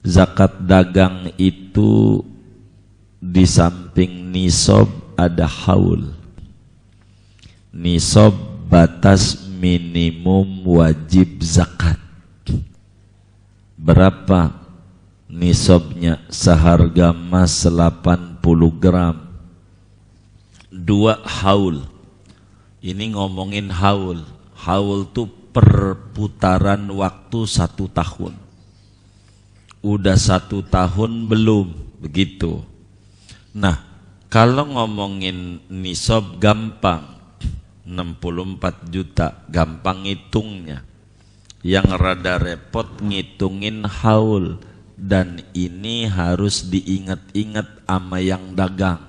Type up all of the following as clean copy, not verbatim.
zakat dagang itu di samping nisab ada haul. Nisab batas minimum wajib zakat. Berapa nisabnya? Seharga emas 80 gram. 2 haul. Ini ngomongin haul. Haul itu perputaran waktu 1 tahun. Udah 1 tahun belum? Begitu. Nah, kalau ngomongin nisab gampang, 64 juta, gampang ngitungnya. Yang rada repot ngitungin haul, dan ini harus diingat-ingat sama yang dagang.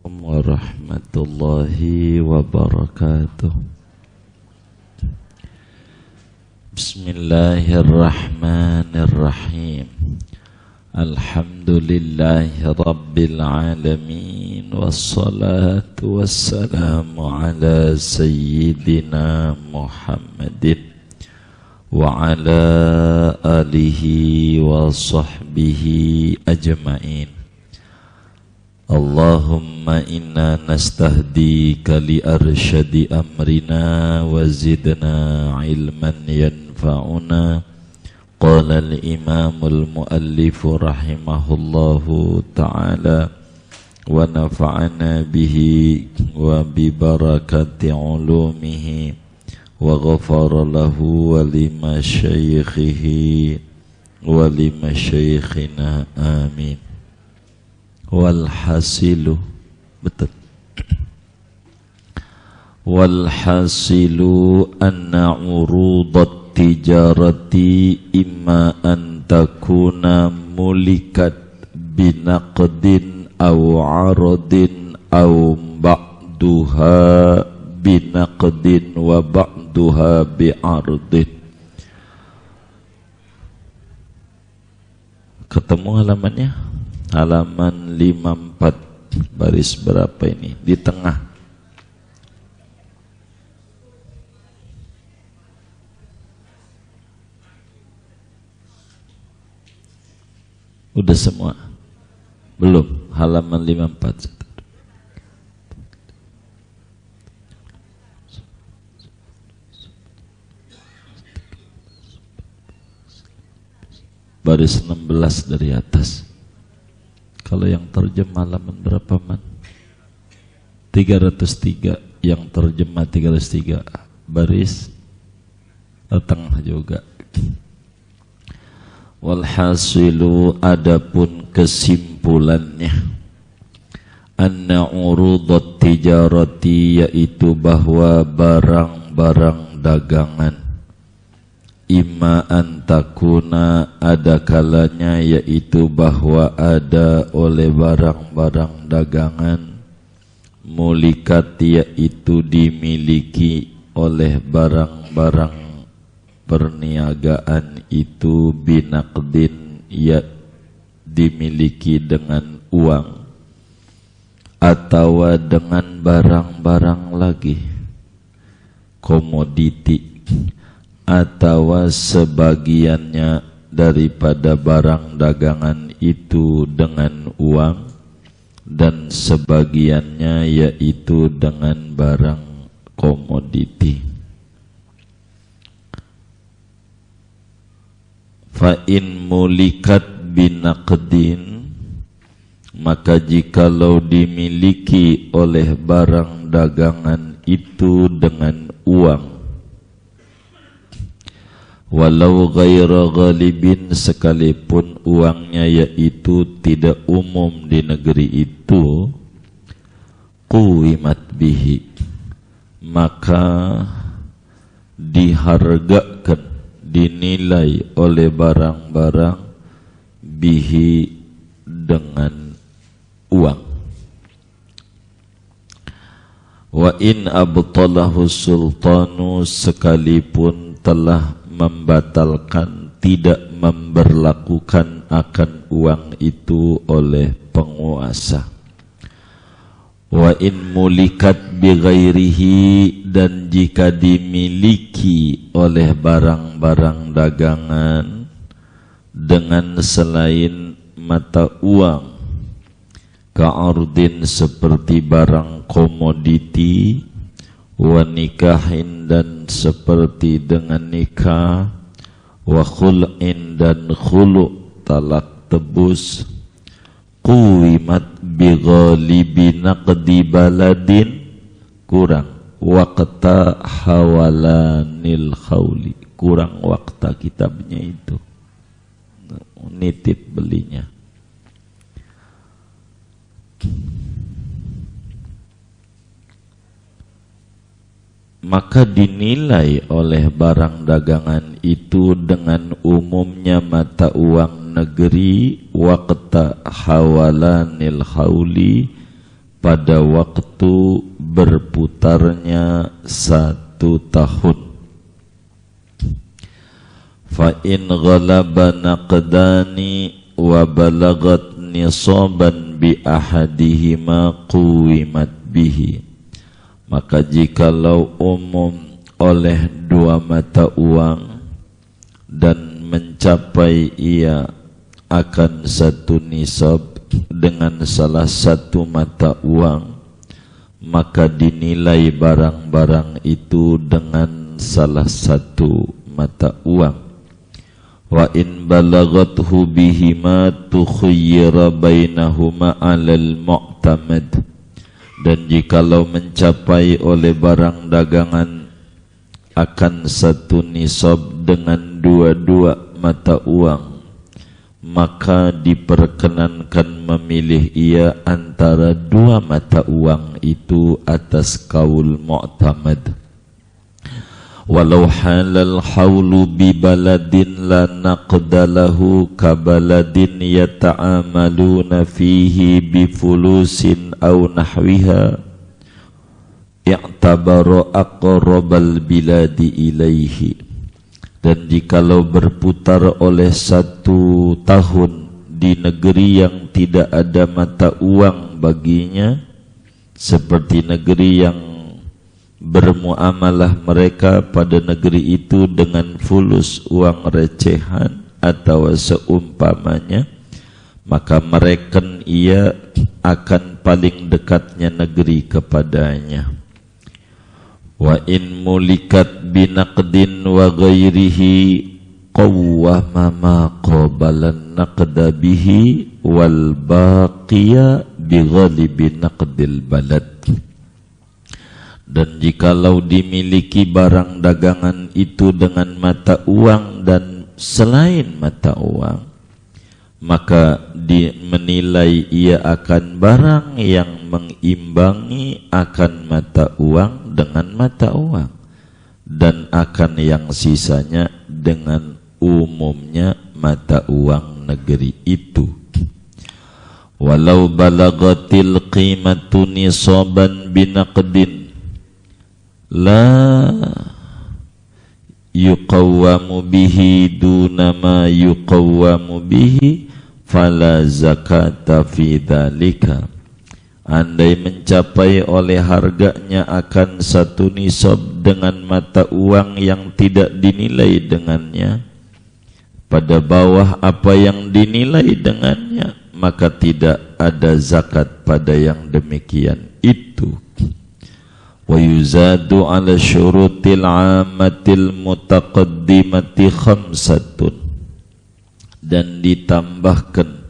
Warahmatullahi wabarakatuh. Bismillahirrahmanirrahim. Alhamdulillahi rabbil alamin, wassalatu wassalamu ala sayyidina Muhammadin wa ala alihi wa sahbihi ajma'in. Allahumma inna nastahdika li arsyadi amrina wa zidna ilman yanfa'una. Qala al-imamul muallifu rahimahullahu ta'ala wa nafa'ana bihi wa bi barakati ulumihi wa ghafara lahu wa lima syaikhihi wa lima syaikhina amin. Walhasilu, betul. Walhasilu anna urudat tijarati imma an takuna mulikat binaqdin aw aradin aw ba'duha binaqdin wa ba'duha bi'ardin. Ketemu halamannya? Halaman 54, baris berapa ini? Di tengah. Udah semua? Belum, halaman 54. Baris 16 dari atas. Kalau yang terjemah halaman berapa man? 303. Yang terjemah 303. Baris tengah juga. Walhasilu, adapun kesimpulannya, anna urudat tijarati, yaitu bahwa barang-barang dagangan, imma antakuna, ada kalanya, yaitu bahwa ada oleh barang-barang dagangan, mulikat, yaitu dimiliki oleh barang-barang perniagaan itu, binaqdin, ya dimiliki dengan uang, atau dengan barang-barang lagi, komoditi, atau sebagiannya daripada barang dagangan itu dengan uang, dan sebagiannya yaitu dengan barang komoditi. Fa in mulikat binaqdin, maka jikalau dimiliki oleh barang dagangan itu dengan uang, walau ghaira ghalibin, sekalipun uangnya yaitu tidak umum di negeri itu, quwimat bihi, maka dihargakan, dinilai oleh barang-barang bihi, dengan uang. Wa in abtalahu sultanu, sekalipun telah membatalkan, tidak memberlakukan akan uang itu oleh penguasa. Wa in mulikat bi ghairihi, dan jika dimiliki oleh barang-barang dagangan dengan selain mata uang, ka'ardin seperti barang komoditi, wa nikahin dan seperti dengan nikah, wa khul'in dan khulu' talak tebus, quwimat bi ghalibi naqdi baladin, kurang waqta hawalanil khawli, kurang waktu kitabnya itu nitip belinya. Maka dinilai oleh barang dagangan itu dengan umumnya mata uang negeri, waqta hawalanil hauli, pada waktu berputarnya 1 tahun. Fa in ghalaba naqdani wa balagat nisaban bi ahadihima quwimat bihi, maka jikalau umum oleh 2 mata uang dan mencapai ia akan 1 nisab dengan salah satu mata uang, maka dinilai barang-barang itu dengan salah satu mata uang. Wa in balagathu bihima tukhayyira bainahuma 'alal mu'tamad, dan jikalau mencapai oleh barang dagangan akan 1 nisab dengan 2 mata uang, maka diperkenankan memilih ia antara 2 mata uang itu atas kaul mu'tamad. Walau halal haulu bi baladin la naqdalahu ka baladin yata'amaluna fihi bi fulusin aw nahwiha, i'tabaru aqrabal biladi ilaihi, dan jikalau berputar oleh 1 tahun di negeri yang tidak ada mata uang baginya, seperti negeri yang bermuamalah mereka pada negeri itu dengan fulus, uang recehan atau seumpamanya, maka mereken ia akan paling dekatnya negeri kepadanya. Wa in mulikat binaqdin wa ghairihi qawwama ma qabalan naqda bihi wal baqiya bi ghalibi naqdil balad, dan jikalau dimiliki barang dagangan itu dengan mata uang dan selain mata uang, maka menilai ia akan barang yang mengimbangi akan mata uang dengan mata uang, dan akan yang sisanya dengan umumnya mata uang negeri itu. Walau balagatil qimatu nisaban binaqdin la yuqawwamu bihi duna ma yuqawwamu bihi fala zakata fi dzalika, andai mencapai oleh harganya akan 1 nisab dengan mata uang yang tidak dinilai dengannya, pada bawah apa yang dinilai dengannya, maka tidak ada zakat pada yang demikian itu. Wa yuzadu ala syurutil amatil mutaqaddimati 5, dan ditambahkan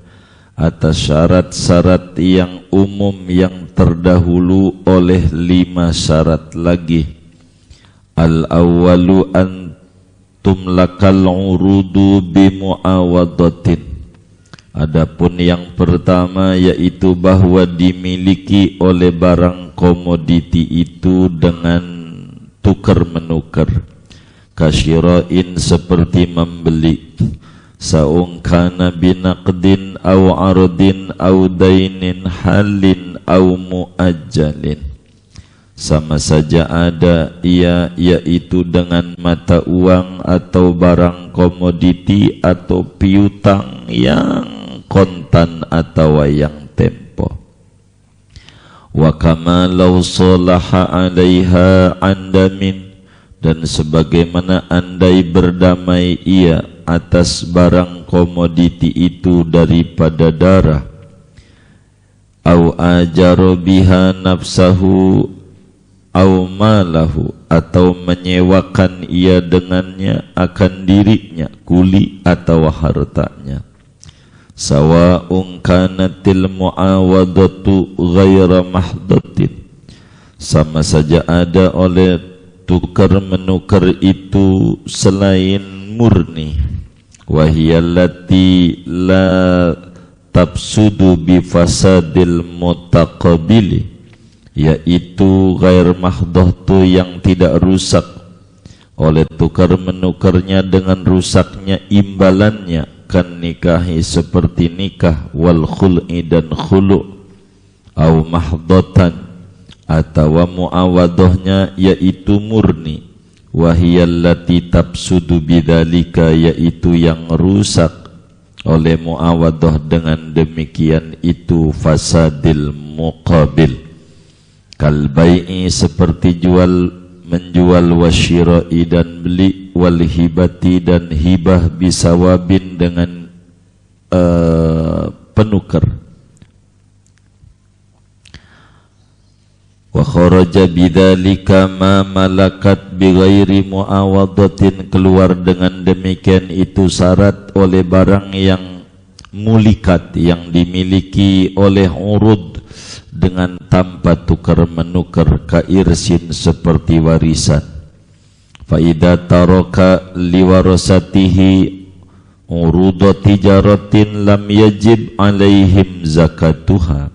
atas syarat-syarat yang umum yang terdahulu oleh 5 syarat lagi. Al-awwalu an tumlakal urudu bimu'awadatin, adapun yang pertama yaitu bahwa dimiliki oleh barang komoditi itu dengan tukar menukar, kasyirain seperti membeli, saungkana binaqdin au ardin au dainin halin au muajjalin, sama saja ada ia yaitu dengan mata uang atau barang komoditi atau piutang yang kontan atau yang tempo. wa kama law salaha 'alaiha andamin, dan sebagaimana andai berdamai ia atas barang komoditi itu daripada darah, au ajaro biha nafsahu au malahu, atau menyewakan ia dengannya akan dirinya kuli atau hartanya, sawa'un kanatil mu'awadatu ghaira mahdatin, sama saja ada oleh tukar menukar itu selain murni, wahiyallati la tabsudu bifasadil mutaqabili, yaitu ghair mahdoh tu yang tidak rusak oleh tukar menukarnya dengan rusaknya imbalannya, kan nikahi seperti nikah, wal khul'i dan khulu', au mahdotan atau muawadohnya yaitu murni, wahiyallati tabsudu bidzalika, yaitu yang rusak oleh muawadoh dengan demikian itu fasadil muqabil, kal bai'i seperti jual menjual, wasyira'i dan beli, wal hibati dan hibah, bisawabin dengan penukar, wa kharaja bidzalika ma malakat bighairi muawadatin, keluar dengan demikian itu syarat oleh barang yang mulikat, yang dimiliki oleh urud dengan tanpa tukar menukar, kairsin seperti warisan. Fa idza taraka liwarasatihi uruda tijaratin lam yajib alaihim zakatuha,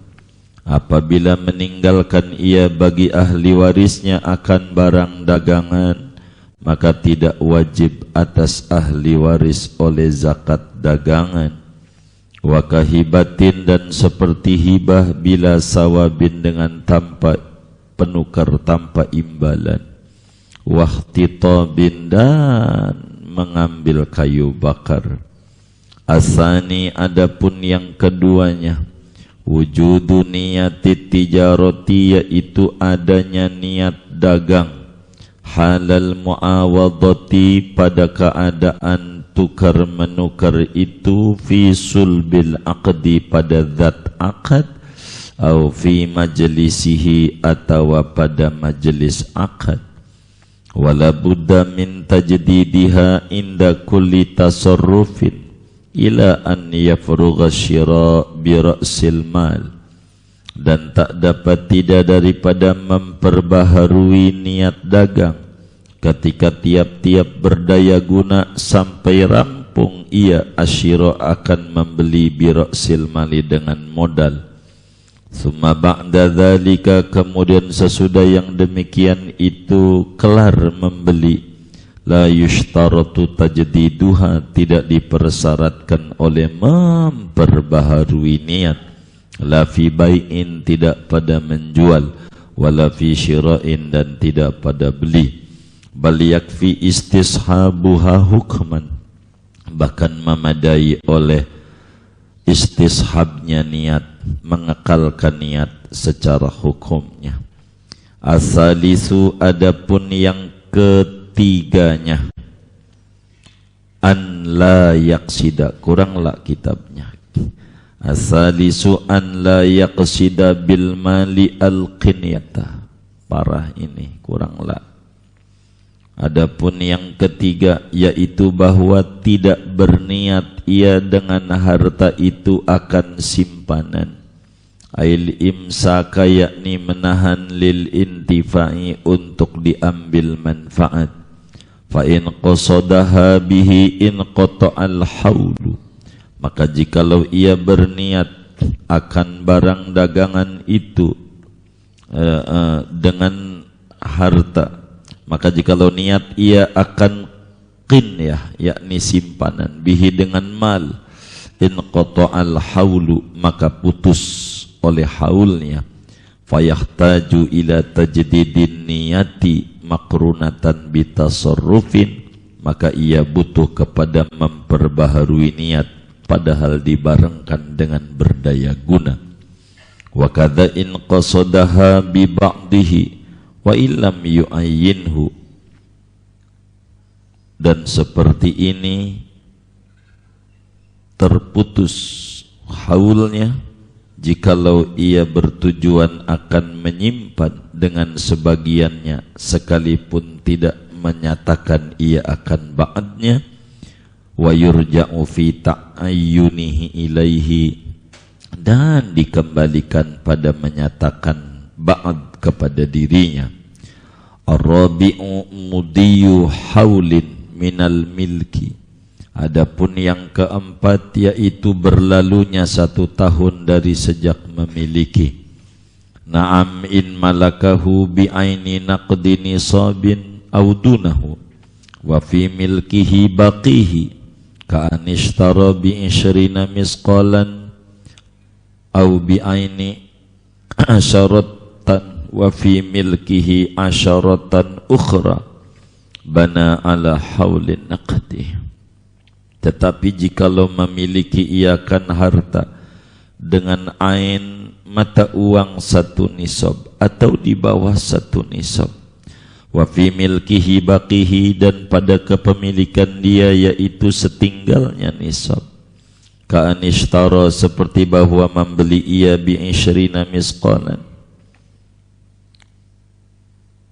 apabila meninggalkan ia bagi ahli warisnya akan barang dagangan, maka tidak wajib atas ahli waris oleh zakat dagangan. Wa kahibatin dan seperti hibah bila sawabin dengan tanpa penukar, tanpa imbalan. Wahtitabin dan mengambil kayu bakar. Asani adapun yang keduanya, wujudu niyati tijarati, yaitu adanya niat dagang, halal muawadati pada keadaan tukar menukar itu, fi sulbil aqdi pada zat akad, atau fi majlisihi atau pada majlis akad. Wala budda min tajdidiha inda kulli tasarrufin ila an yafrugha syira bi ra'sil mal, dan tak dapat tidak daripada memperbaharui niat dagang ketika tiap-tiap berdaya guna sampai rampung ia asyira akan membeli bi ra'sil mali dengan modal. Summa ba'da dzalika, kemudian sesudah yang demikian itu kelar membeli, la yushtaratu tajdiduha, tidak dipersyaratkan oleh memperbaharui niat, la fi bai'in, tidak pada menjual, wala fi syira'in, dan tidak pada beli. Bal yakfi istishabuha hukman, bahkan memadai oleh istishabnya niat, mengekalkan niat secara hukumnya. Asalisu adapun yang ketiganya, an la yaksida, kuranglah kitabnya. Asalisu an la yaksida bil mali al qinyata, parah ini, kuranglah. Adapun yang ketiga, yaitu bahwa tidak berniat ia dengan harta itu akan simpanan. Ail imsaka, yakni menahan, lil intifa'i, untuk diambil manfaat. Fa in qasadaha bihi in qata'al haulu, maka jikalau ia berniat akan barang dagangan itu dengan harta, maka jikalau niat ia akan qinyah, yakni simpanan, bihi dengan mal, in qata'al haulu, maka putus oleh haulnya, fayahtaju ila tajdidin niyati makrunatan bitasarrufin, maka ia butuh kepada memperbaharui niat padahal dibarengkan dengan berdaya guna. wa kadza in qasadaha bi ba'dihi wa illam yu'ayyinhu. Dan seperti ini terputus haulnya jikalau ia bertujuan akan menyimpan dengan sebagiannya sekalipun tidak menyatakan ia akan ba'dnya, wa yurja'u fi ta'ayyunihi ilaihi, dan dikembalikan pada menyatakan ba'd kepada dirinya. Ar-rabi'u mudiyu haulin minal milki. Adapun yang keempat yaitu berlalunya 1 tahun dari sejak memiliki. Na'am in malakahu bi'aini naqdi nisabin audunahu wa fi milkihi baqihi ka'anishtara bi'ishrina misqalan au bi'aini asyaratan wa fi milkihi asyaratan ukhra bana ala haulin naqdi. Tetapi jikalau memiliki ia akan harta dengan ain mata uang 1 nisab atau di bawah 1 nisab, wa fi milkihi baqihi, dan pada kepemilikan dia yaitu setinggalnya nisab, ka'anishtara, seperti bahwa membeli ia bi'ishrina misqalan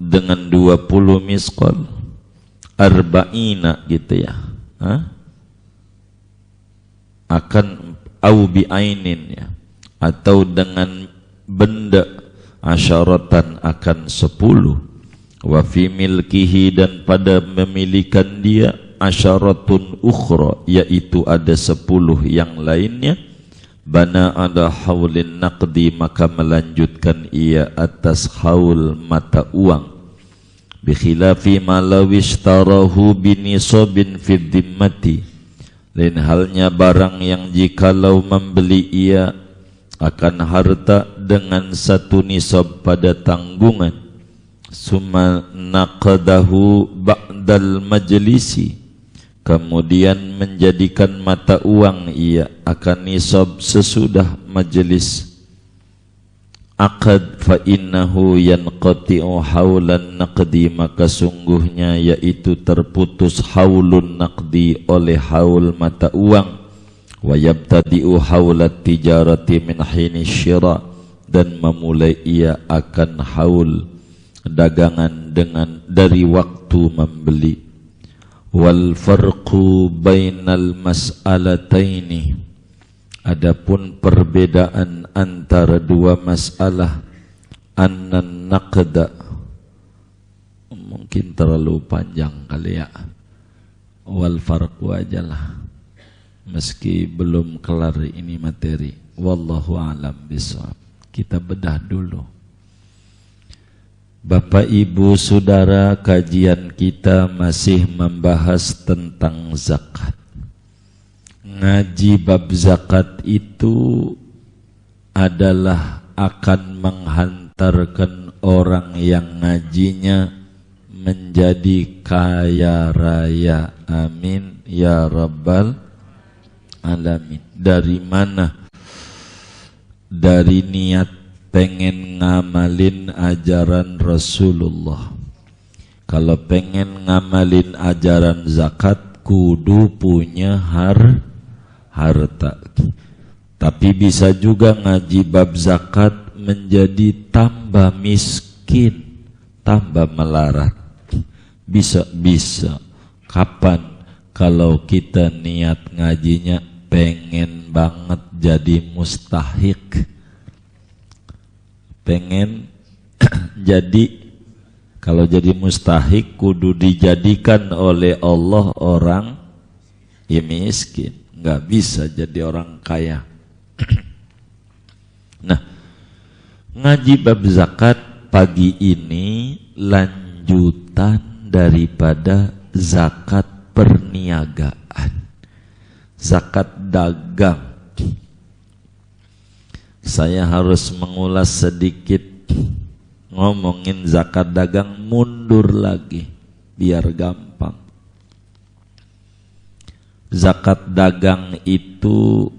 dengan 20 misqal, arba'ina gitu ya, akan au bi'ainin ya, atau dengan benda asyaratan akan 10, wa fi milkihi, dan pada memilikan dia asyaratun ukhra, yaitu ada 10 yang lainnya, bana ada haulin naqdi, maka melanjutkan ia atas haul mata uang, bi khilafi ma law ishtarahu binisabin fid dhimmati, lain halnya barang yang jikalau membeli ia akan harta dengan 1 nisab pada tanggungan, summa naqadahu ba'dal majlisi, kemudian menjadikan mata uang ia akan nisab sesudah majlis akad, fa innahu yanqati'u haulan naqdi, maka sungguhnya yaitu terputus haulun naqdi oleh haul mata uang, wa yabtadi'u haulat tijarati min hini syira, dan memulai ia akan haul dagangan dengan dari waktu membeli. Wal farqu bainal mas'alataini, adapun perbedaan antara 2 masalah, annan naqda, mungkin terlalu panjang kali ya, wal farqu ajalah meski belum kelar ini materi. Wallahu a'lam bishawab. Kita bedah dulu. Bapak Ibu Saudara, kajian kita masih membahas tentang zakat. Ngaji bab zakat itu adalah akan menghantarkan orang yang ngajinya menjadi kaya raya. Amin ya rabbal alamin. Dari mana? Dari niat pengen ngamalin ajaran Rasulullah. Kalau pengen ngamalin ajaran zakat, kudu punya harta. Tapi bisa juga ngaji bab zakat menjadi tambah miskin, tambah melarat. Bisa. Kapan? Kalau kita niat ngajinya pengen banget jadi mustahik, pengen jadi, kalau jadi mustahik kudu dijadikan oleh Allah orang ya miskin, nggak bisa jadi orang kaya. Nah, ngaji bab zakat pagi ini lanjutan daripada zakat perniagaan, zakat dagang. Saya harus mengulas sedikit, ngomongin zakat dagang mundur lagi biar gampang. Zakat dagang itu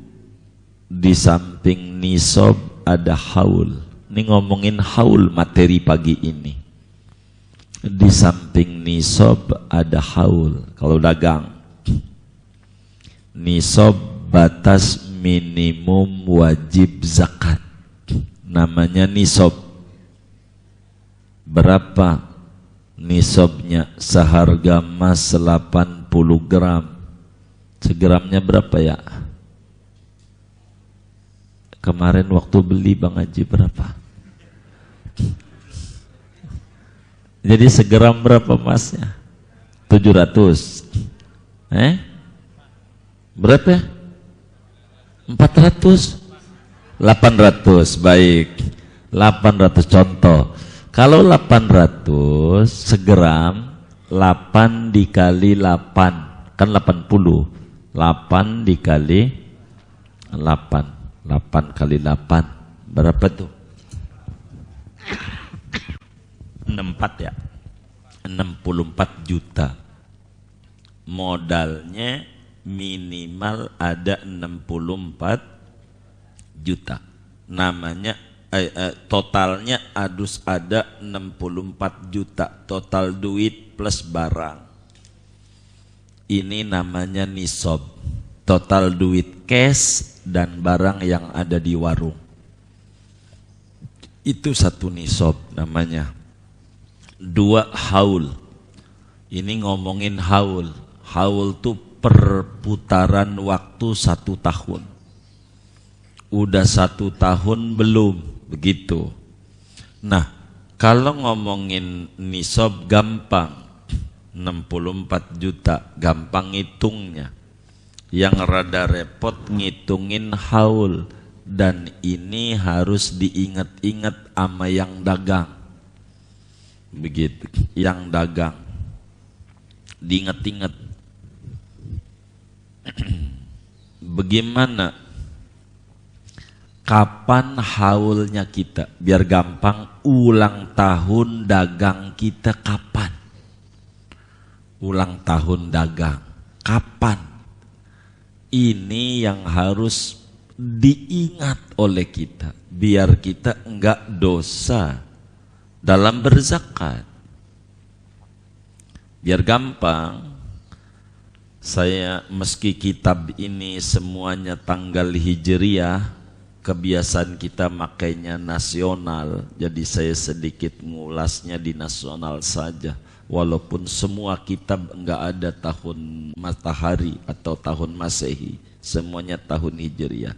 di samping nisab ada haul. Ini ngomongin haul materi pagi ini. Di samping nisab ada haul. Kalau dagang, nisab batas minimum wajib zakat, namanya nisab. Berapa nisabnya? Seharga emas 80 gram. Segramnya berapa ya? Kemarin waktu beli Bang Haji berapa? Jadi segram berapa emasnya? 700. Berapa? 400. 800. Baik. 800 contoh. Kalau 800 segram, 8 dikali 8 kan 80. 8 dikali 8. 8 kali 8 berapa tuh? 64 ya? 64 juta. Modalnya minimal ada 64 juta. Namanya totalnya harus ada 64 juta. Total duit plus barang. Ini namanya nisab. Total duit cash dan barang yang ada di warung. Itu satu nisab namanya. 2 haul. Ini ngomongin haul. Haul itu perputaran waktu 1 tahun. Udah 1 tahun belum? Begitu. Nah, kalau ngomongin nisab gampang. 64 juta. Gampang ngitungnya. Yang rada repot ngitungin haul. Dan ini harus diingat-ingat sama yang dagang. Begitu, yang dagang diingat-ingat. Bagaimana kapan haulnya kita, biar gampang. Ulang tahun dagang kita kapan? Ulang tahun dagang kapan? Ini yang harus diingat oleh kita, biar kita enggak dosa dalam berzakat. Biar gampang, saya meski kitab ini semuanya tanggal hijriah, kebiasaan kita makainya nasional, jadi saya sedikit ngulasnya di nasional saja. Walaupun semua kitab enggak ada tahun matahari atau tahun masehi, semuanya tahun hijriah.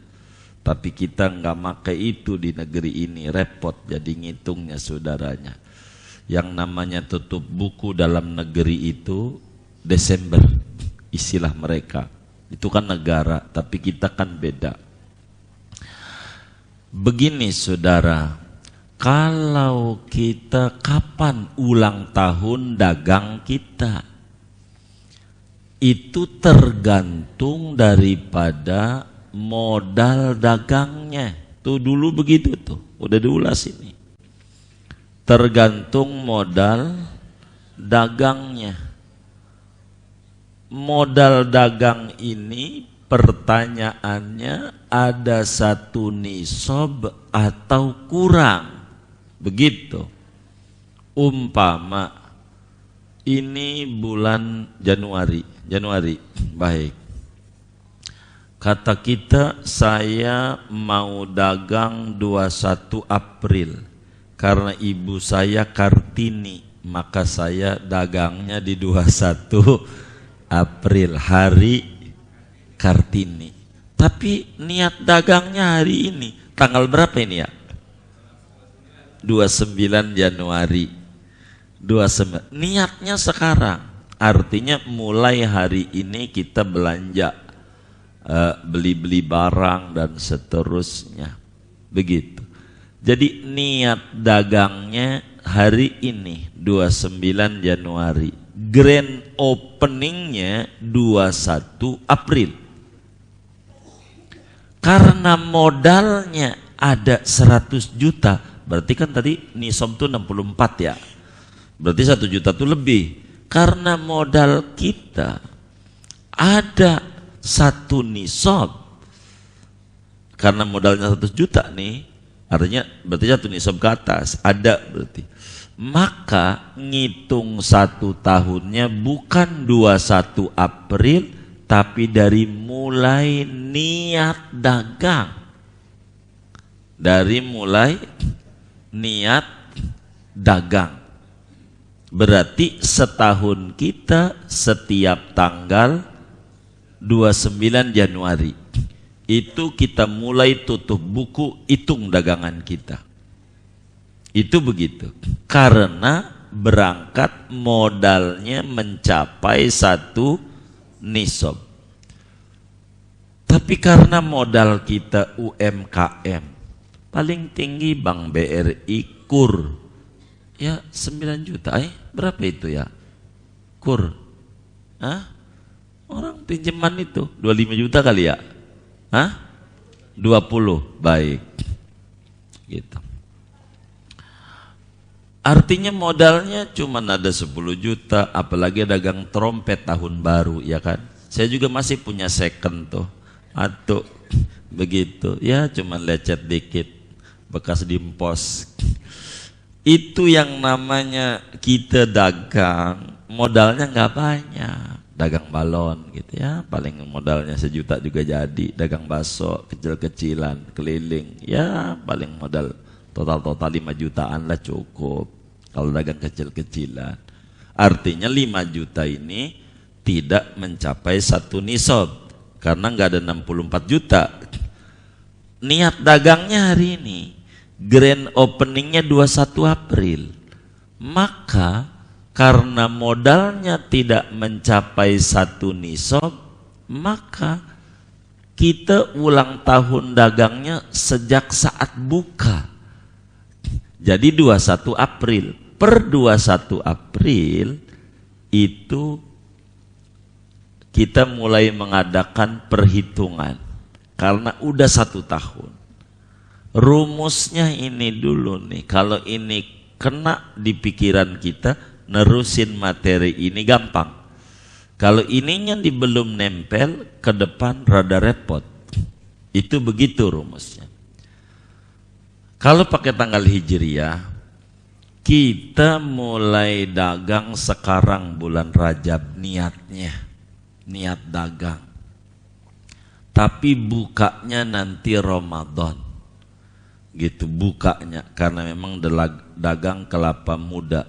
Tapi kita enggak makai itu di negeri ini, repot jadi ngitungnya saudaranya. Yang namanya tutup buku dalam negeri itu Desember, istilah mereka. Itu kan negara, tapi kita kan beda. Begini saudara, kalau kita kapan ulang tahun dagang kita, itu tergantung daripada modal dagangnya. Tuh dulu begitu tuh, udah diulas ini. Tergantung modal dagangnya. Modal dagang ini pertanyaannya ada 1 nisab atau kurang. Begitu. Umpama ini bulan Januari, baik. Kata kita, saya mau dagang 21 April. Karena ibu saya Kartini, maka saya dagangnya di 21 April, hari Kartini. Tapi niat dagangnya hari ini. Tanggal berapa ini ya? 29 Januari. 29. Niatnya sekarang. Artinya mulai hari ini kita belanja. Beli-beli barang dan seterusnya. Begitu. Jadi niat dagangnya hari ini 29 Januari. Grand openingnya 21 April. Karena modalnya ada 100 juta. Berarti kan tadi nisab itu 64 ya. Berarti 1 juta itu lebih. Karena modal kita ada 1 nisab. Karena modalnya 100 juta nih, Artinya berarti satu nisab ke atas, ada berarti. Maka ngitung 1 tahunnya bukan 21 April, tapi dari mulai niat dagang. Dari mulai niat dagang. Berarti setahun kita setiap tanggal 29 Januari itu kita mulai tutup buku, hitung dagangan kita. Itu begitu. Karena berangkat modalnya mencapai 1 nisab. Tapi karena modal kita UMKM, paling tinggi Bank BRI KUR ya 9 juta. Berapa itu ya? KUR. Orang pinjaman itu 25 juta kali ya? 20. Baik. Gitu. Artinya modalnya cuma ada 10 juta, apalagi dagang trompet tahun baru, ya kan? Saya juga masih punya second tuh. Atau begitu. Ya cuma lecet dikit, bekas dimpos. Itu yang namanya kita dagang, modalnya nggak banyak. Dagang balon gitu ya, paling modalnya 1 juta juga jadi. Dagang bakso kecil-kecilan keliling, ya paling modal total 5 jutaan lah cukup. Kalau dagang kecil-kecilan, artinya 5 juta ini tidak mencapai 1 nisab karena nggak ada 64 juta. Niat dagangnya hari ini, grand openingnya 21 April. Maka karena modalnya tidak mencapai 1 nisab, maka kita ulang tahun dagangnya sejak saat buka. Jadi 21 April. Per 21 April itu kita mulai mengadakan perhitungan. Karena udah 1 tahun. Rumusnya ini dulu nih. Kalau ini kena di pikiran kita, nerusin materi ini gampang. Kalau ininya belum nempel, ke depan rada repot. Itu begitu rumusnya. Kalau pakai tanggal Hijriah, kita mulai dagang sekarang bulan Rajab niatnya. Niat dagang. Tapi bukanya nanti Ramadan. Gitu bukanya, karena memang dagang kelapa muda.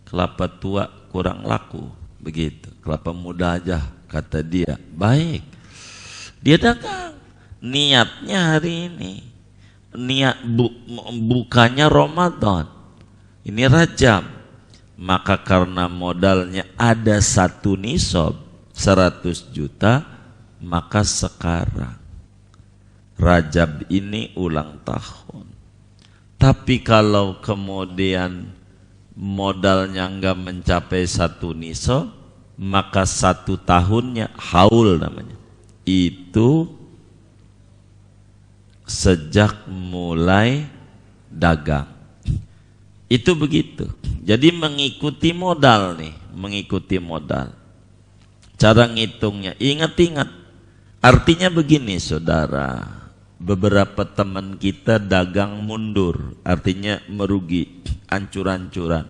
Kelapa tua kurang laku, begitu. Kelapa muda aja kata dia. Baik. Dia dagang. Niatnya hari ini. Niat bukanya Ramadan. Ini Rajab. Maka karena modalnya ada 1 nisab 100 juta, maka sekarang Rajab ini ulang tahun. Tapi kalau kemudian modalnya enggak mencapai 1 nisab, maka 1 tahunnya haul namanya. Itu sejak mulai dagang. Itu begitu. Jadi mengikuti modal nih, mengikuti modal. Cara ngitungnya, ingat-ingat. Artinya begini saudara, beberapa teman kita dagang mundur, artinya merugi, ancur-ancuran.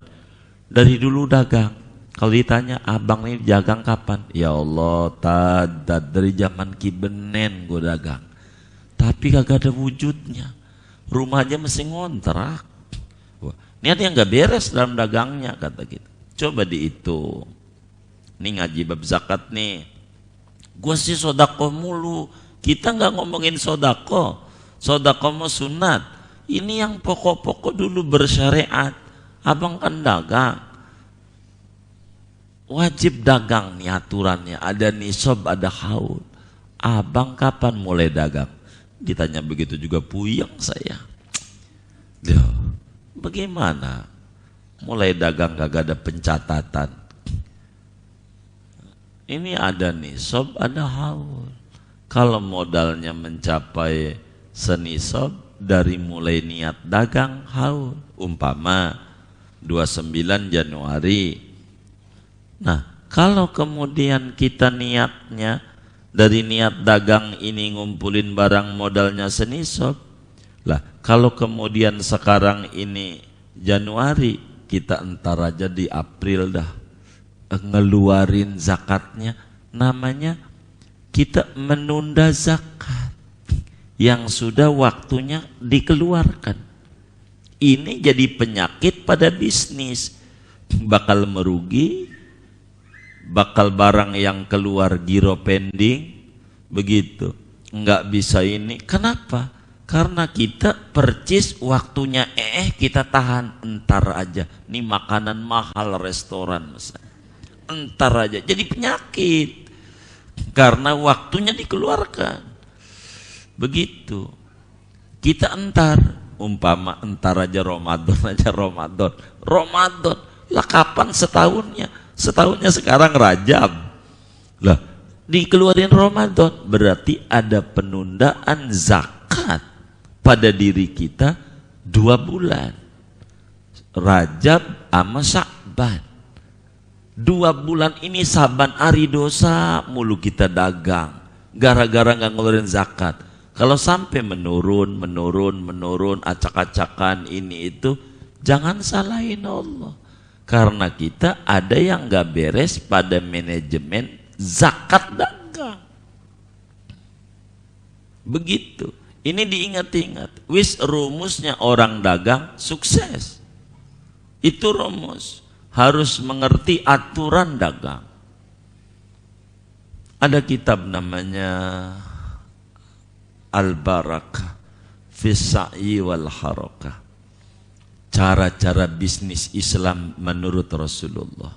Dari dulu dagang. Kalau ditanya, abang ini dagang kapan? Ya Allah, dari zaman Kibenen gue dagang. Tapi kagak ada wujudnya. Rumahnya mesti ngontrak. Wah, niatnya nggak beres dalam dagangnya kata kita. Coba dihitung. Ini ngaji bab zakat nih. Gua sih sodako mulu. Kita nggak ngomongin sodako. Sodako mau sunat. Ini yang pokok-pokok dulu bersyariat. Abang kan dagang. Wajib dagang nih aturannya. Ada nisab, ada haul. Abang kapan mulai dagang? Ditanya begitu juga puyeng saya. Bagaimana? Mulai dagang kagak ada pencatatan. Ini ada nisab, ada haul. Kalau modalnya mencapai senisab, dari mulai niat dagang haul. Umpama 29 Januari. Nah, kalau kemudian kita niatnya dari niat dagang ini ngumpulin barang modalnya senisab, Lah, kalau kemudian sekarang ini Januari, kita entar aja di April dah ngeluarin zakatnya, namanya kita menunda zakat yang sudah waktunya dikeluarkan. Ini jadi penyakit pada bisnis, bakal merugi, bakal barang yang keluar giro pending, begitu, nggak bisa ini. Kenapa? Karena kita percis waktunya, kita tahan, entar aja. Ini makanan mahal restoran misalnya, entar aja. Jadi penyakit karena waktunya dikeluarkan. Begitu. Kita entar, umpama entar aja Ramadan. Lah kapan setahunnya? Setahunnya sekarang Rajab. Lah dikeluarin Ramadan, berarti ada penundaan zakat pada diri kita 2 bulan, Rajab sama Sya'ban. 2 bulan ini saban hari dosa mulu kita dagang, gara-gara nggak ngeluarin zakat. Kalau sampai menurun, acak-acakan ini itu, jangan salahin Allah, karena kita ada yang nggak beres pada manajemen zakat dagang. Begitu. Ini diingat-ingat. Wis rumusnya orang dagang sukses. Itu rumus. Harus mengerti aturan dagang. Ada kitab namanya Al-Barakah fi Sa'i wal Harakah. Cara-cara bisnis Islam menurut Rasulullah.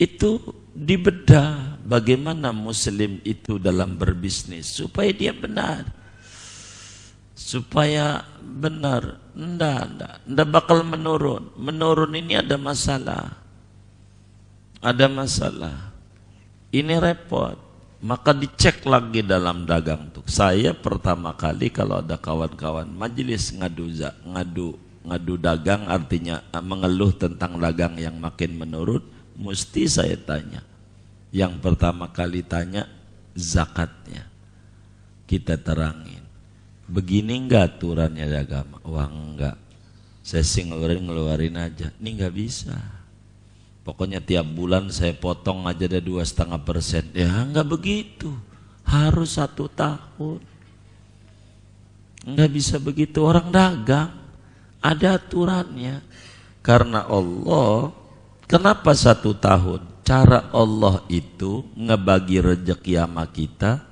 Itu dibedah bagaimana muslim itu dalam berbisnis supaya dia benar. Supaya benar, ndak bakal menurun. Menurun ini ada masalah. Ini repot. Maka dicek lagi dalam dagang tuh. Saya pertama kali kalau ada kawan-kawan majelis ngadu dagang, artinya mengeluh tentang dagang yang makin menurun, mesti saya tanya. Yang pertama kali tanya zakatnya. Kita terangin. Begini enggak aturannya agama? Wah enggak, saya sih ngeluarin aja. Ini enggak bisa, pokoknya tiap bulan saya potong aja ada 2,5%. Ya enggak begitu, harus 1 tahun. Enggak bisa begitu, orang dagang ada aturannya. Karena Allah, kenapa 1 tahun? Cara Allah itu ngebagi rezeki sama kita,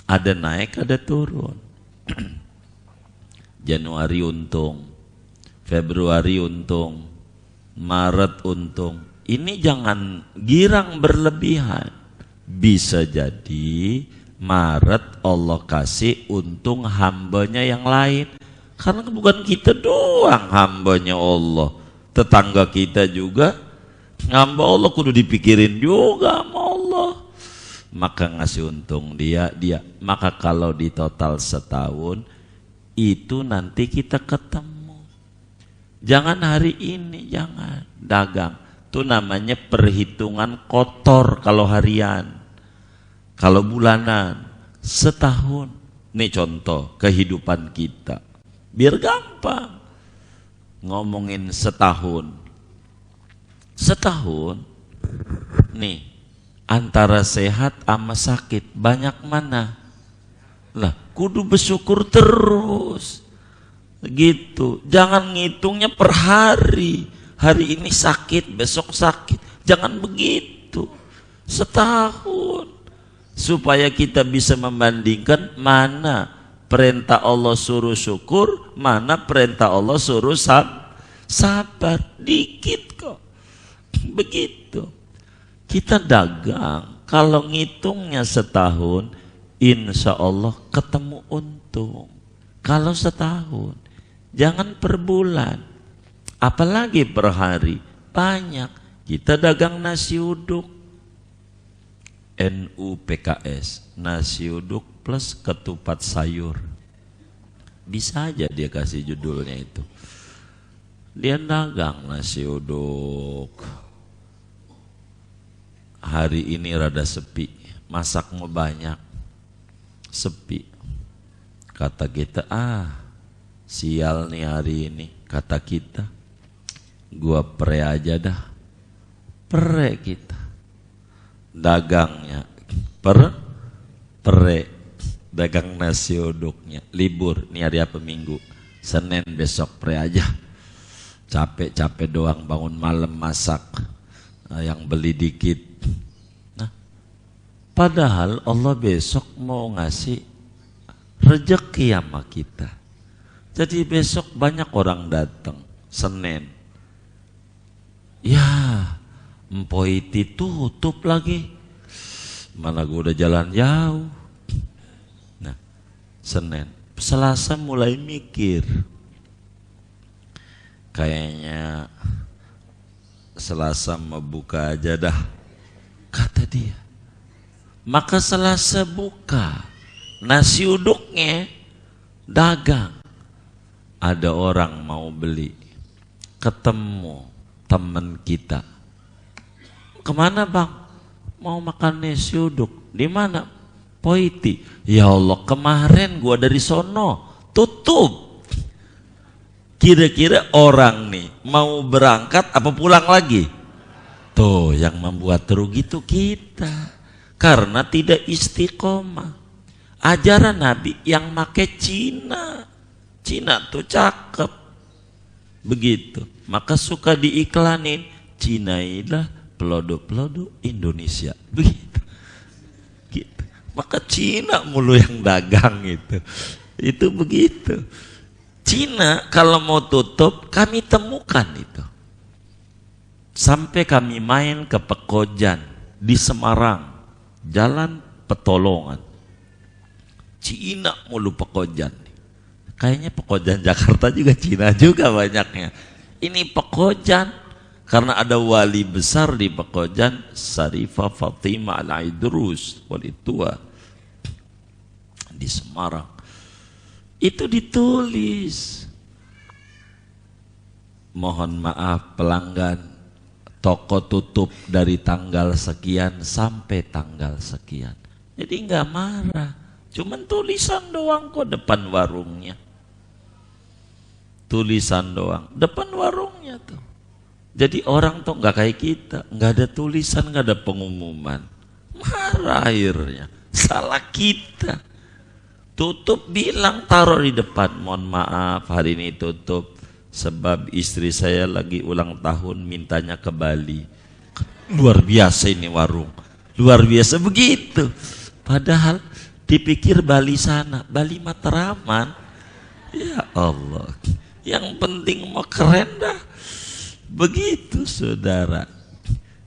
ada naik ada turun. Januari untung, Februari untung, Maret untung. Ini jangan girang berlebihan. Bisa jadi Maret Allah kasih untung hambanya yang lain, karena bukan kita doang hambanya Allah, tetangga kita juga hamba Allah, kudu dipikirin juga sama Allah. Maka ngasih untung dia. Maka kalau di total setahun itu nanti kita ketemu. Jangan hari ini, jangan dagang. Itu namanya perhitungan kotor kalau harian. Kalau bulanan, setahun. Ini contoh kehidupan kita. Biar gampang ngomongin setahun. Setahun nih, antara sehat sama sakit banyak mana? Lah, kudu bersyukur terus. Gitu. Jangan ngitungnya per hari. Hari ini sakit, besok sakit. Jangan begitu. Setahun. Supaya kita bisa membandingkan mana perintah Allah suruh syukur, mana perintah Allah suruh sabar. Dikit kok. Begitu. Kita dagang, kalau ngitungnya setahun, insya Allah ketemu untung. Kalau setahun, jangan per bulan, apalagi per hari. Banyak. Kita dagang nasi uduk, NUPKS, nasi uduk plus ketupat sayur. Bisa aja dia kasih judulnya itu. Dia dagang nasi uduk. Hari ini rada sepi, masak mau banyak, sepi. Kata kita, sial nih hari ini. Kata kita, gua pre aja dah. Pre kita. Dagangnya pre. Dagang nasi uduknya. Libur, nih hari apa, Minggu. Senin besok pre aja. Capek-capek doang, bangun malam masak. Yang beli dikit. Nah, padahal Allah besok mau ngasih rezeki sama kita. Jadi besok banyak orang datang. Senin. Ya, Empoiti tutup lagi. Mana gue udah jalan jauh. Nah, Senin. Selasa mulai mikir. Kayaknya Selasa mau buka aja dah, kata dia. Maka Selasa buka, nasi uduknya dagang. Ada orang mau beli, ketemu teman kita. Kemana bang? Mau makan nasi uduk. Di mana? Poiti. Ya Allah, kemarin gua dari sono tutup. Kira-kira orang nih mau berangkat apa pulang lagi? Tuh yang membuat rugi tuh kita. Karena tidak istiqomah. Ajaran Nabi yang make Cina. Cina tuh cakep. Begitu. Maka suka diiklanin. Cina ilah pelodo-pelodo Indonesia. Begitu. Gitu. Maka Cina mulu yang dagang itu. Itu begitu. Cina kalau mau tutup kami temukan itu. Sampai kami main ke Pekojan di Semarang, Jalan Petolongan. Cina mulu Pekojan. Kayaknya Pekojan Jakarta juga Cina juga banyaknya. Ini Pekojan karena ada wali besar di Pekojan, Sarifah Fatimah Al-Aidrus, wali tua di Semarang. Itu ditulis, mohon maaf pelanggan, toko tutup dari tanggal sekian sampai tanggal sekian. Jadi nggak marah, cuman tulisan doang kok depan warungnya. Tulisan doang, depan warungnya tuh. Jadi orang tuh nggak kayak kita, nggak ada tulisan, nggak ada pengumuman. Marah akhirnya, salah kita. Tutup bilang taruh di depan, mohon maaf hari ini tutup sebab istri saya lagi ulang tahun mintanya ke Bali. Luar biasa ini warung, luar biasa begitu. Padahal dipikir Bali sana, Bali Matraman. Ya Allah, yang penting mau keren dah. Begitu saudara.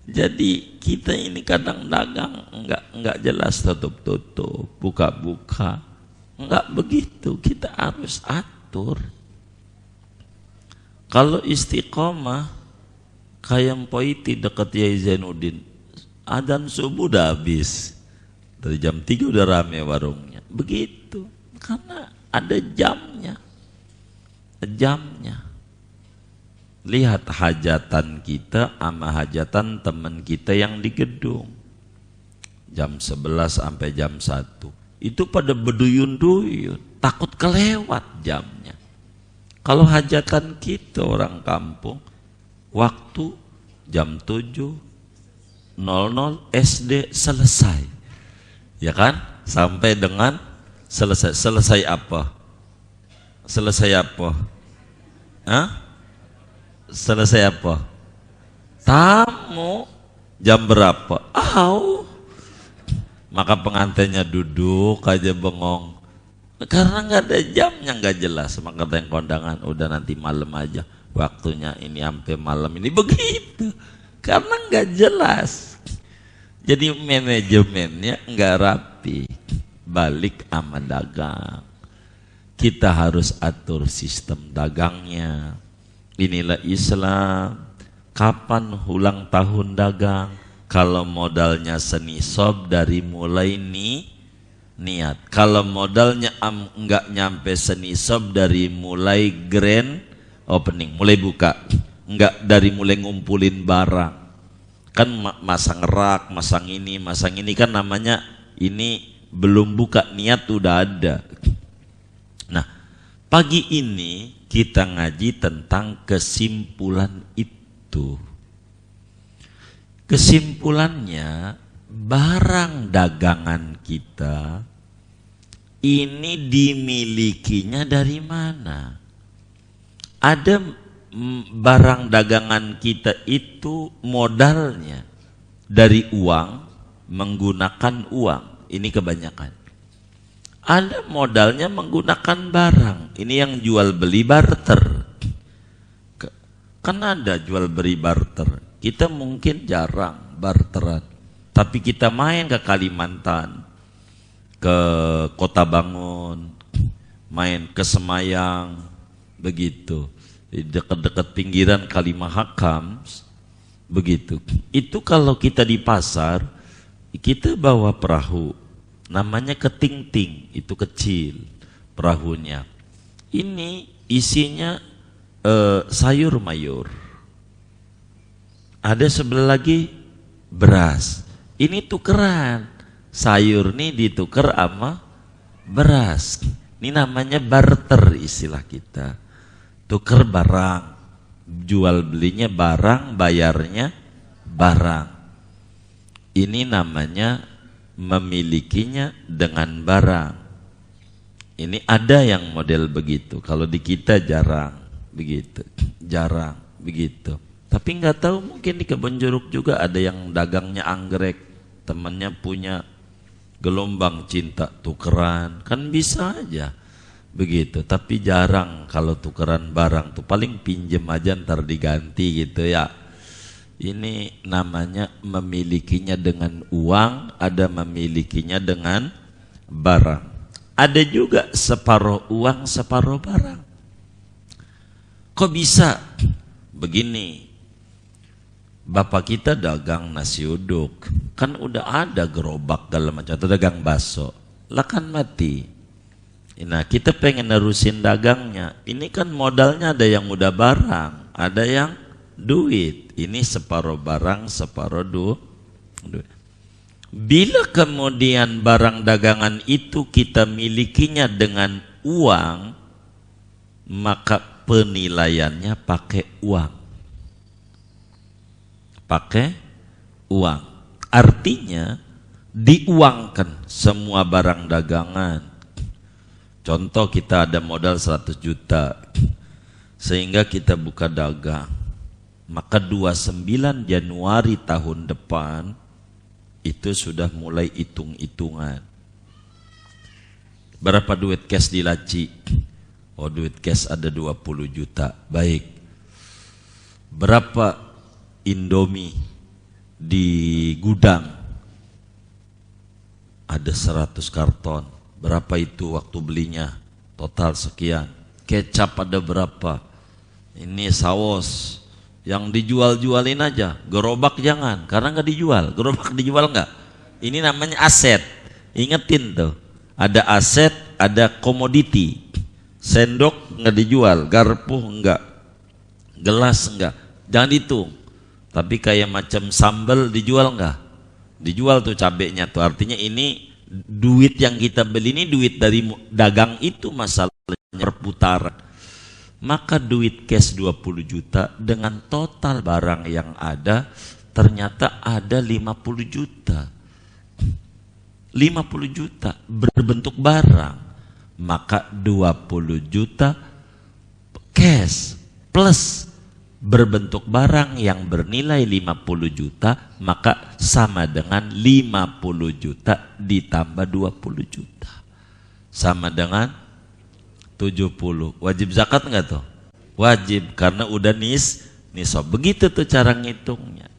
Jadi kita ini kadang dagang enggak jelas, tutup-tutup, buka-buka. Enggak begitu, kita harus atur. Kalau istiqomah kayak Poiti dekat Yai Zainuddin, adzan subuh udah habis. Dari jam 3 udah rame warungnya. Begitu, karena ada jamnya. Jamnya. Lihat hajatan kita sama hajatan teman kita yang di gedung. Jam 11 sampai jam 1. Itu pada berduyun-duyun, takut kelewat jamnya. Kalau hajatan kita orang kampung, waktu jam 7.00 SD selesai. Ya kan? Sampai dengan selesai. Selesai apa? Selesai apa? Hah? Selesai apa? Tamu. Jam berapa? Maka pengantinnya duduk aja bengong. Karena nggak ada jamnya, nggak jelas. Maka kata yang kondangan, udah nanti malam aja. Waktunya ini sampai malam ini, begitu. Karena nggak jelas. Jadi manajemennya nggak rapi. Balik sama dagang. Kita harus atur sistem dagangnya. Inilah Islam. Kapan ulang tahun dagang? Kalau modalnya senisab dari mulai niat. Kalau modalnya enggak nyampe senisab dari mulai grand opening, mulai buka. Enggak dari mulai ngumpulin barang. Kan masang rak, masang ini kan namanya ini belum buka, niat udah ada. Pagi ini kita ngaji tentang kesimpulan itu. Kesimpulannya, barang dagangan kita ini dimilikinya dari mana? Ada barang dagangan kita itu modalnya dari uang, menggunakan uang. Ini kebanyakan. Ada modalnya menggunakan barang. Ini yang jual beli barter. Kan ada jual beli barter. Kita mungkin jarang barteran, tapi kita main ke Kalimantan, ke Kota Bangun, main ke Semayang, begitu. Di dekat-dekat pinggiran Kalimahakam, begitu. Itu kalau kita di pasar, kita bawa perahu, namanya ketingting, itu kecil perahunya. Ini isinya sayur mayur. Ada sebelah lagi beras. Ini tukeran. Sayur nih ditukar sama beras. Ini namanya barter istilah kita. Tukar barang. Jual belinya barang, bayarnya barang. Ini namanya memilikinya dengan barang. Ini ada yang model begitu. Kalau di kita jarang begitu. Jarang begitu. Tapi nggak tahu, mungkin di Kebon Jeruk juga ada yang dagangnya anggrek, temannya punya gelombang cinta tukeran, kan bisa aja begitu. Tapi jarang kalau tukeran barang tuh, paling pinjem aja ntar diganti gitu ya. Ini namanya memilikinya dengan uang, ada memilikinya dengan barang. Ada juga separuh uang separuh barang. Kok bisa begini? Bapak kita dagang nasi uduk, kan udah ada gerobak dalam macam, atau dagang bakso, lah kan mati. Nah kita pengen nerusin dagangnya, ini kan modalnya ada yang udah barang, ada yang duit. Ini separuh barang, separuh duit. Bila kemudian barang dagangan itu kita milikinya dengan uang, maka penilaiannya pakai uang. Pakai uang, artinya diuangkan semua barang dagangan. Contoh, kita ada modal 100 juta sehingga kita buka dagang, maka 29 Januari tahun depan itu sudah mulai hitung-hitungan. Berapa duit cash di laci? Oh, duit cash ada 20 juta. Baik. Berapa Indomie di gudang? Ada 100 karton. Berapa itu waktu belinya? Total sekian. Kecap ada berapa? Ini saus. Yang dijual-jualin aja. Gerobak jangan, karena nggak dijual. Gerobak dijual nggak? Ini namanya aset. Ingetin tuh. Ada aset, ada komoditi. Sendok nggak dijual, garpu nggak, gelas nggak. Jangan dihitung. Tapi kayak macam sambal dijual nggak? Dijual tuh cabenya tuh. Artinya ini duit yang kita beli ini duit dari dagang itu, masalahnya perputaran. Maka duit cash 20 juta dengan total barang yang ada ternyata ada 50 juta. 50 juta berbentuk barang. Maka 20 juta cash plus berbentuk barang yang bernilai 50 juta, maka sama dengan 50 juta ditambah 20 juta. Sama dengan 70. Wajib zakat enggak tuh? Wajib, karena udah nisab. Begitu tuh cara ngitungnya.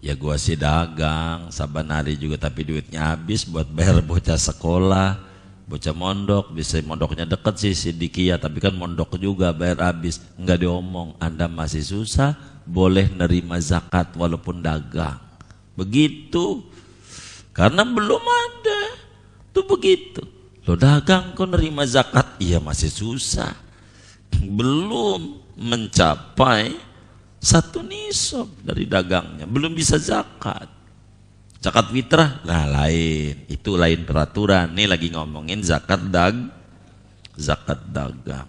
Ya gua sih dagang saban hari juga, tapi duitnya habis buat bayar bocah sekolah. Bocah mondok, bisa mondoknya deket sih Sidikia, tapi kan mondok juga bayar habis. Enggak diomong, Anda masih susah, boleh nerima zakat walaupun dagang. Begitu. Karena belum ada. Tuh begitu. Lo dagang kok nerima zakat? Iya masih susah. Belum mencapai 1 nisab dari dagangnya, belum bisa zakat. Zakat fitrah, nah lain, itu lain peraturan. Nih lagi ngomongin zakat zakat dagang.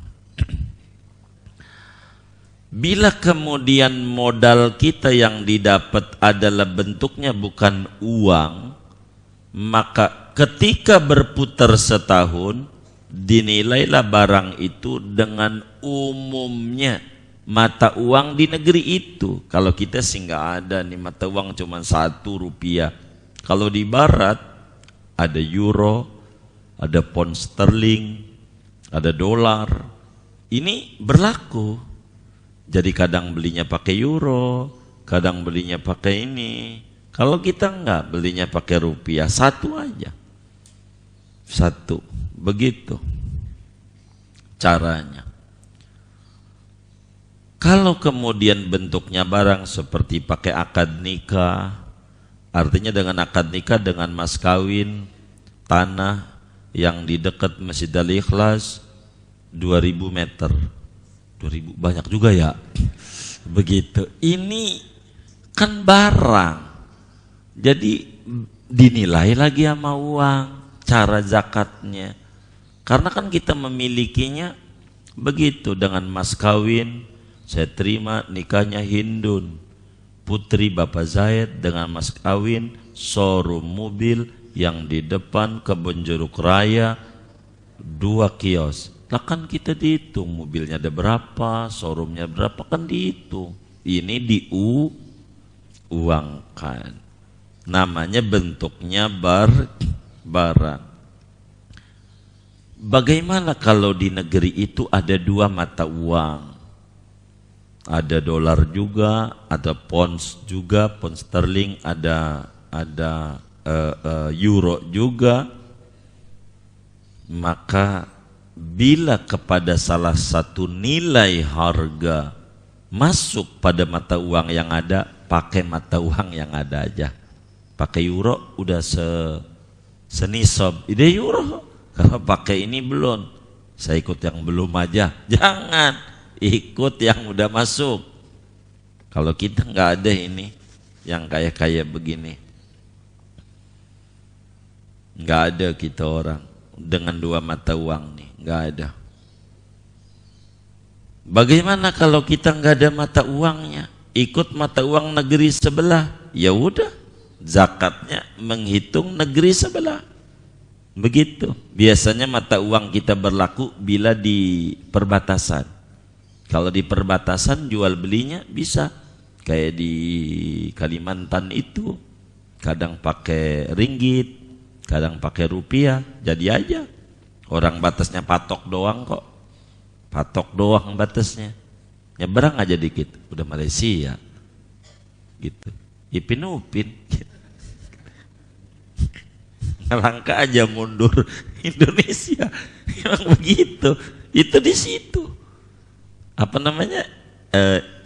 Bila kemudian modal kita yang didapat adalah bentuknya bukan uang, maka ketika berputar setahun, dinilailah barang itu dengan umumnya mata uang di negeri itu. Kalau kita sih nggak ada nih mata uang cuma 1 rupiah. Kalau di barat ada euro, ada pound sterling, ada dolar. Ini berlaku. Jadi kadang belinya pakai euro, kadang belinya pakai ini. Kalau kita enggak, belinya pakai rupiah, 1 aja. 1, begitu caranya. Kalau kemudian bentuknya barang seperti pakai akad nikah, artinya dengan akad nikah dengan mas kawin tanah yang di dekat Masjid Al-Ikhlas 2000 meter. 2000 banyak juga ya. Begitu. Ini kan barang. Jadi dinilai lagi sama uang cara zakatnya. Karena kan kita memilikinya begitu dengan mas kawin. Saya terima nikahnya Hindun, putri Bapak Zaid dengan mas kawin showroom mobil yang di depan Kebun Jeruk Raya 2 kios. Lah kan kita dihitung mobilnya ada berapa, showroomnya berapa, kan dihitung. Ini diuangkan. Namanya bentuknya barang. Bagaimana kalau di negeri itu ada 2 mata uang? Ada dolar juga, ada pounds juga, pound sterling, ada euro juga. Maka bila kepada salah satu nilai harga masuk pada mata uang yang ada, pakai mata uang yang ada aja. Pakai euro udah senisab, ide euro. Kalau pakai ini belum, saya ikut yang belum aja. Jangan ikut yang udah masuk. Kalau kita nggak ada ini yang kaya-kaya begini, nggak ada kita orang dengan 2 mata uang nih, nggak ada. Bagaimana kalau kita nggak ada mata uangnya, ikut mata uang negeri sebelah? Ya udah, zakatnya menghitung negeri sebelah. Begitu. Biasanya mata uang kita berlaku bila di perbatasan. Kalau di perbatasan jual belinya bisa, kayak di Kalimantan itu, kadang pakai ringgit, kadang pakai rupiah, jadi aja. Orang batasnya patok doang kok. Patok doang batasnya. Nyebrang aja dikit, udah Malaysia. Gitu. Ipin Upin. Ngelangkah aja mundur Indonesia. Memang begitu. Itu di situ. Apa namanya?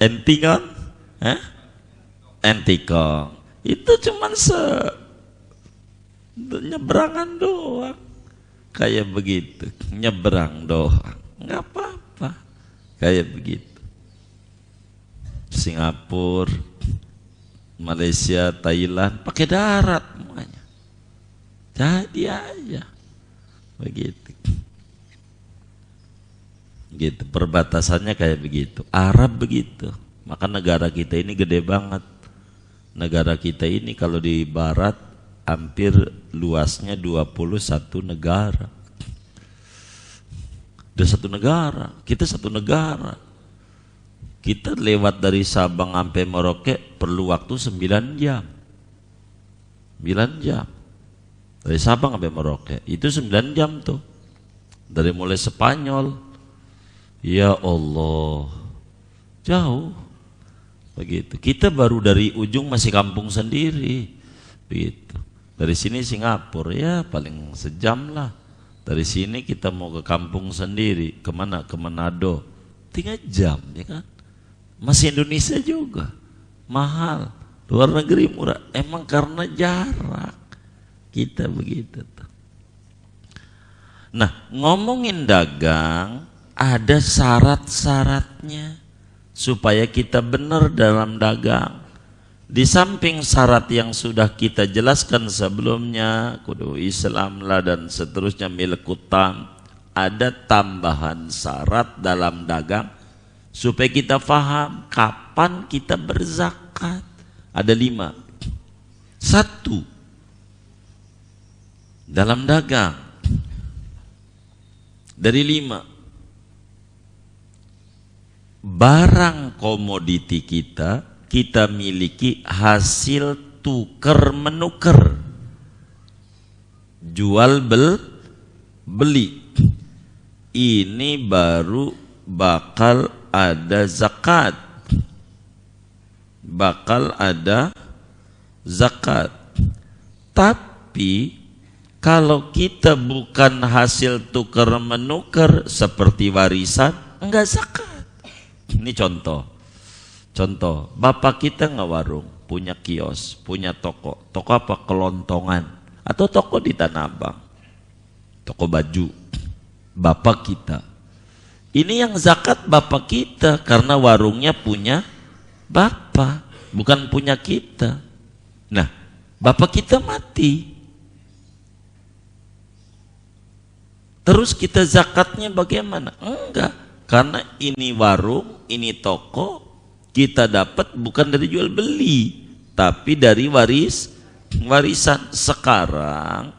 Entikong? Entikong. Itu cuman nyeberangan doang, kayak begitu, nyeberang doang, nggak apa-apa, kayak begitu. Singapura, Malaysia, Thailand pakai darat semuanya, jadi aja begitu. Gitu, perbatasannya kayak begitu. Arab begitu, maka negara kita ini gede banget. Negara kita ini kalau di barat hampir luasnya 21 negara. Udah 1 negara, kita 1 negara. Kita lewat dari Sabang sampai Merauke perlu waktu 9 jam. 9 jam. Dari Sabang sampai Merauke, itu 9 jam tuh. Dari mulai Spanyol. Ya Allah, jauh. Begitu. Kita baru dari ujung masih kampung sendiri. Begitu. Dari sini Singapura ya paling sejam lah. Dari sini kita mau ke kampung sendiri, kemana? Ke Manado, 3 jam ya kan. Masih Indonesia juga mahal, luar negeri murah. Emang karena jarak kita begitu tuh. Nah, ngomongin dagang ada syarat-syaratnya supaya kita benar dalam dagang. Di samping syarat yang sudah kita jelaskan sebelumnya, kudu Islam lah dan seterusnya, milik utang, ada tambahan syarat dalam dagang supaya kita paham kapan kita berzakat. Ada 5. 1, dalam dagang dari 5, barang komoditi kita miliki hasil tukar menukar, jual beli, ini baru bakal ada zakat, tapi kalau kita bukan hasil tukar menukar seperti warisan, enggak zakat. Ini contoh, bapak kita nggak warung, punya kios, punya toko apa, kelontongan, atau toko di Tanah Abang, toko baju, bapak kita. Ini yang zakat bapak kita karena warungnya punya bapak, bukan punya kita. Nah, bapak kita mati, terus kita zakatnya bagaimana? Enggak, karena ini warung, ini toko, kita dapat bukan dari jual beli, tapi dari warisan. Sekarang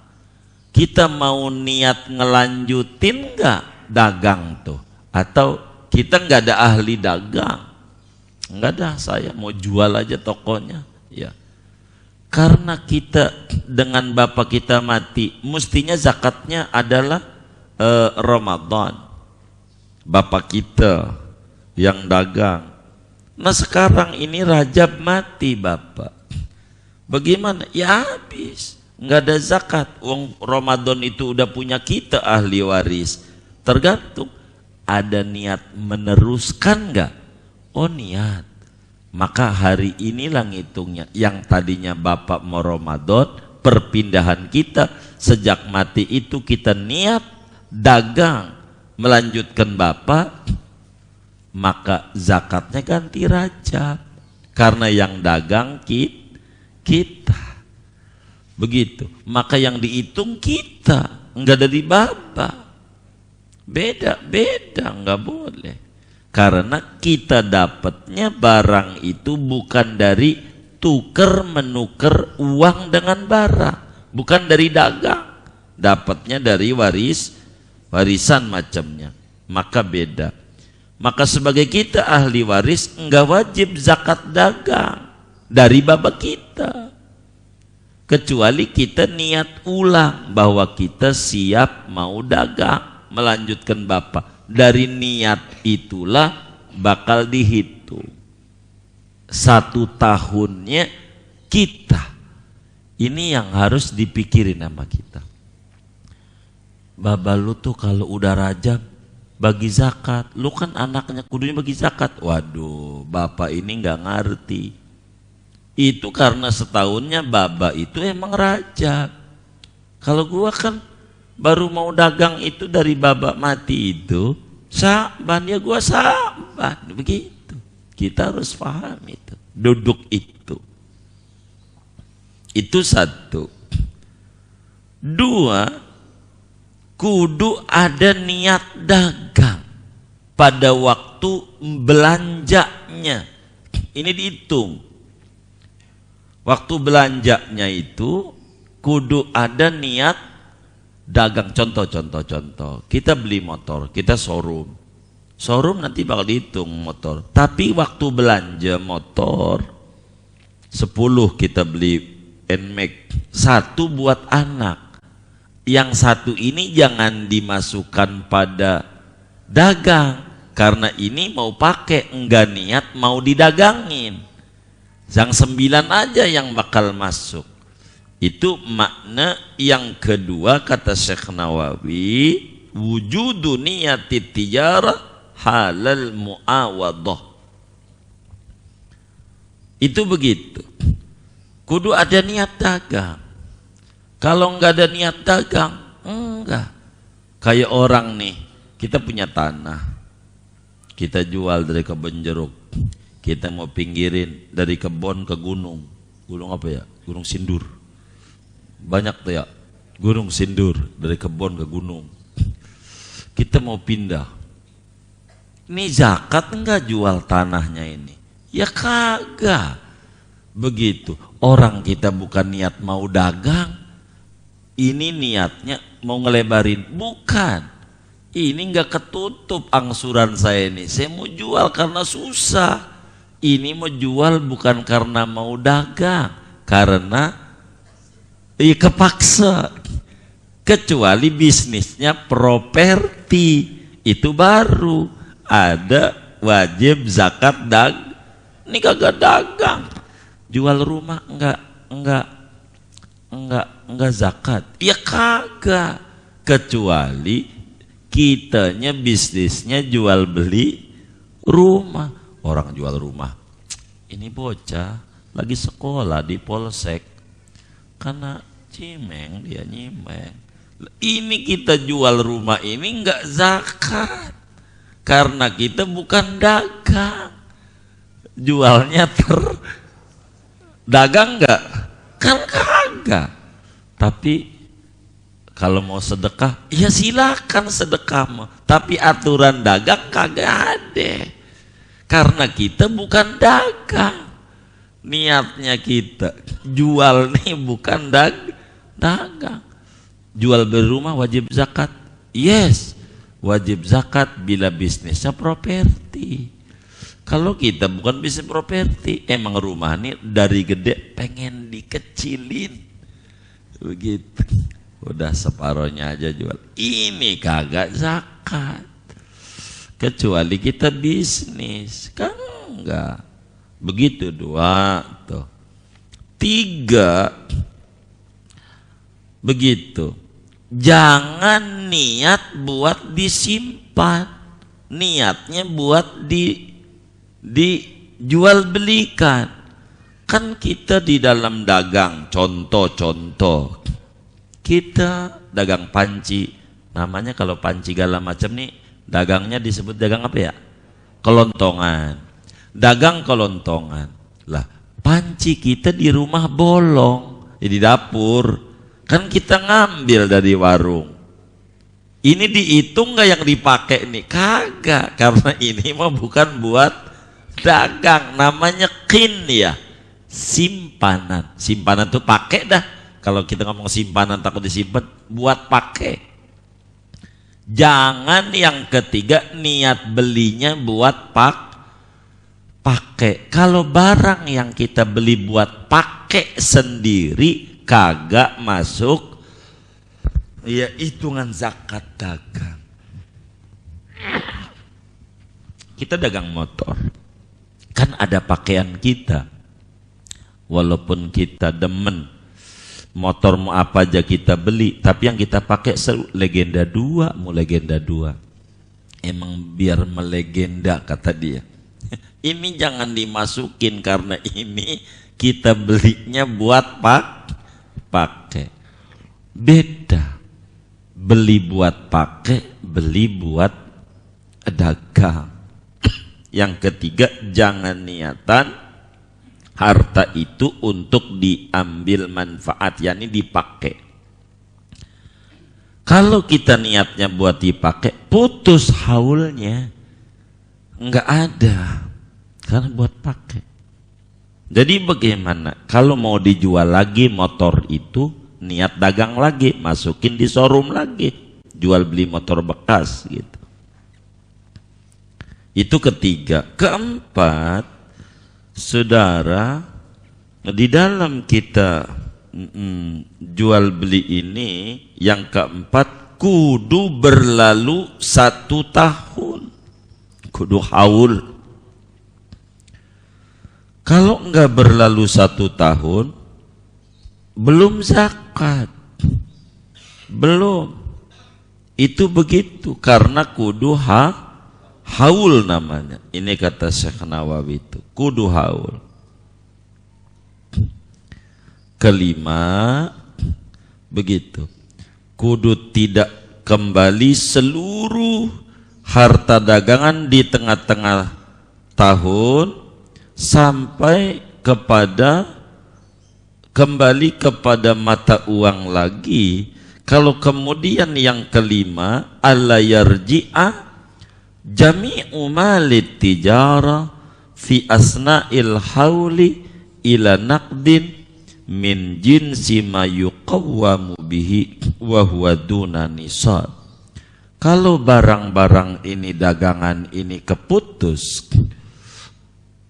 kita mau niat ngelanjutin nggak dagang tuh? Atau kita nggak ada ahli dagang? Nggak ada, saya mau jual aja tokonya. Ya, karena kita dengan bapak kita mati, mestinya zakatnya adalah Ramadan. Bapak kita yang dagang. Nah sekarang ini Rajab mati bapak, bagaimana? Ya habis, nggak ada zakat. Wong Ramadan itu udah punya kita ahli waris. Tergantung ada niat meneruskan nggak? Oh niat, maka hari inilah ngitungnya. Yang tadinya bapak mau Ramadan, perpindahan kita sejak mati itu kita niat dagang melanjutkan bapak, maka zakatnya ganti Rajab, karena yang dagang kita. Begitu, maka yang dihitung kita, enggak dari bapak. Beda, enggak boleh. Karena kita dapatnya barang itu bukan dari tuker menukar uang dengan barang, bukan dari dagang, dapatnya dari warisan macamnya, maka beda. Maka sebagai kita ahli waris enggak wajib zakat dagang dari bapak kita, kecuali kita niat ulang bahwa kita siap mau dagang melanjutkan bapak. Dari niat itulah bakal dihitung 1 tahunnya kita. Ini yang harus dipikirin sama kita. Baba lu tuh kalau udah Rajab bagi zakat, lu kan anaknya kudunya bagi zakat. Waduh, bapak ini nggak ngerti. Itu karena setahunnya baba itu emang Rajab. Kalau gua kan baru mau dagang itu dari baba mati itu Sa'ban, ya gua Sa'ban. Begitu, kita harus paham itu, duduk itu 1. 2, kudu ada niat dagang pada waktu belanjanya. Ini dihitung waktu belanjanya itu kudu ada niat dagang. Contoh, kita beli motor, kita showroom nanti bakal dihitung motor, tapi waktu belanja motor 10 kita beli NMAX, 1 buat anak. Yang 1 ini jangan dimasukkan pada dagang, karena ini mau pakai, enggak niat mau didagangin. Yang 9 aja yang bakal masuk. Itu makna yang kedua kata Syekh Nawawi, wujudu niyati tijarah halal muawadah. Itu begitu, kudu ada niat dagang. Kalau enggak ada niat dagang, enggak. Kayak orang nih, kita punya tanah, kita jual dari kebun jeruk, kita mau pinggirin dari kebun ke gunung. Gunung apa ya? Gunung Sindur. Banyak tuh ya, Gunung Sindur, dari kebun ke gunung. kita mau pindah. Ini zakat enggak jual tanahnya ini? Ya kagak. Begitu. Orang kita bukan niat mau dagang. Ini niatnya mau ngelebarin. Bukan. Ini enggak ketutup angsuran saya ini. Saya mau jual karena susah. Ini mau jual bukan karena mau dagang. Karena kepaksa. Kecuali bisnisnya properti, itu baru ada wajib zakat ini kagak dagang, jual rumah enggak zakat, ya kagak. Kecuali kitanya bisnisnya jual beli rumah. Orang jual rumah, ini bocah lagi sekolah di polsek karena cimeng, dia nyimeng. Ini kita jual rumah ini enggak zakat karena kita bukan dagang. Jualnya dagang enggak? Kan kagak. Tapi kalau mau sedekah, ya silakan sedekah. Tapi aturan dagang kagak ada. Karena kita bukan dagang. Niatnya kita jual nih bukan dagang. Jual beli rumah wajib zakat. Yes, wajib zakat bila bisnisnya properti. Kalau kita bukan bisnis properti, emang rumah ini dari gede pengen dikecilin. Begitu. Udah separohnya aja jual. Ini kagak zakat. Kecuali kita bisnis. Kan enggak. Begitu dua tuh. Tiga. Begitu. Jangan niat buat disimpan, niatnya buat dijual belikan. Kan kita di dalam dagang, contoh kita dagang panci, namanya kalau panci segala macam nih dagangnya disebut dagang apa ya? Kelontongan. Dagang kelontongan. Lah, panci kita di rumah bolong, di dapur. Kan kita ngambil dari warung. Ini dihitung gak yang dipakai nih? Kagak, karena ini mah bukan buat dagang, namanya qin ya, simpanan. Simpanan tuh pakai dah. Kalau kita ngomong simpanan takut disimpan, buat pakai. Jangan yang ketiga niat belinya buat pakai. Kalau barang yang kita beli buat pakai sendiri kagak masuk ya hitungan zakat dagang. Kita dagang motor, kan ada pakaian kita. Walaupun kita demen motor mau apa aja kita beli, tapi yang kita pakai legenda 2, mau legenda 2. Emang biar melegenda kata dia. Ini jangan dimasukin karena ini kita belinya buat pakai. Beda. Beli buat pakai, beli buat dagang. Yang ketiga, jangan niatan harta itu untuk diambil manfaat, yakni dipakai. Kalau kita niatnya buat dipakai, putus haulnya, enggak ada, karena buat pakai. Jadi bagaimana kalau mau dijual lagi motor itu, niat dagang lagi, masukin di showroom lagi, jual beli motor bekas gitu. Itu ketiga. Keempat, saudara, di dalam kita jual beli ini, yang keempat kudu berlalu 1 tahun, kudu haul. Kalau enggak berlalu 1 tahun, belum zakat, belum. Itu begitu, karena kudu haul namanya. Ini kata Syekh Nawawi itu, kudu haul. Kelima, begitu, kudu tidak kembali seluruh harta dagangan di tengah-tengah tahun sampai kembali kepada mata uang lagi. Kalau kemudian yang kelima, alla yarji'a jami'u malit tijara fi asna'il hauli ila naqdin min jinsi ma yuqawwamu bihi wa huwa duna nisab. Kalau barang-barang ini, dagangan ini keputus